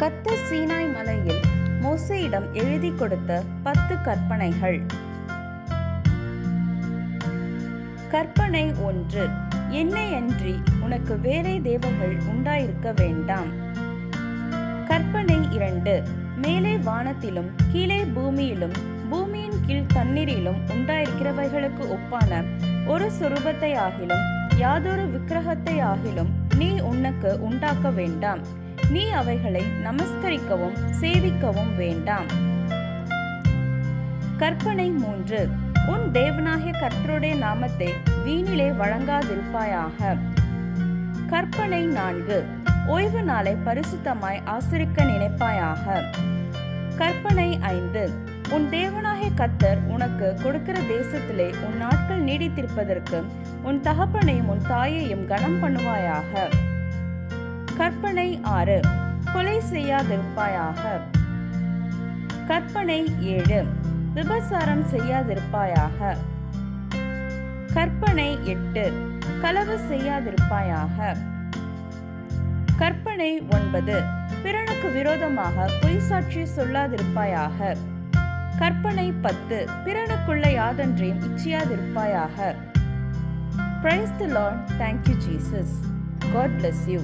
கர்த்தர் சீனாய் மலையில் மோசேயிடம் எழுதி கொடுத்த 10 கற்பனைகள். கற்பனை 1. என்னையன்றி உனக்கு வேறே தேவர்கள் உண்டாயிருக்க வேண்டாம். கற்பனை 2. மேலே வானத்திலும் கீழே பூமியிலும் பூமியின் கீழ் தண்ணீரிலும் உண்டாயிருக்கிறவைகளுக்கு ஒப்பான ஒரு சொரூபத்தை ஆகிலும் யாதொரு விக்கிரகத்தை ஆகிலும் நீ உனக்கு உண்டாக்க வேண்டாம். நீ அவைகளை நமஸ்கரிக்கவும் சேவிக்கவும் வேண்டாம். கற்பனை 3. உன் தேவனாகிய கர்த்தருடைய நாமத்தை வீணிலே வழங்காதிருப்பாயாக. கற்பனை 4. ஓய்வு நாளை பரிசுத்தமாய் ஆசரிக்க நினைப்பாயாக. கற்பனை 5. உன் தேவனாகிய கர்த்தர் உனக்கு கொடுக்கிற தேசத்திலே உன் நாட்கள் நீடித்திருப்பதற்கு உன் தகப்பனையும் உன் தாயையும் கனம் பண்ணுவாயாக. கற்பனை 6. கொலை செய்யாதிருப்பாயாக. கற்பனை 7. விபசாரம் செய்யாதிருப்பாயாக. கற்பனை 8. களவு செய்யாதிருப்பாயாக. கற்பனை 9. பிறனுக்கு விரோதமாக பொய் சாட்சி சொல்லாதிருப்பாயாக. கற்பனை 10. பிறனுக்குள்ள யாதொன்றையும் இச்சியாதிருப்பாயாக. Praise the Lord. Thank you, Jesus. God bless you.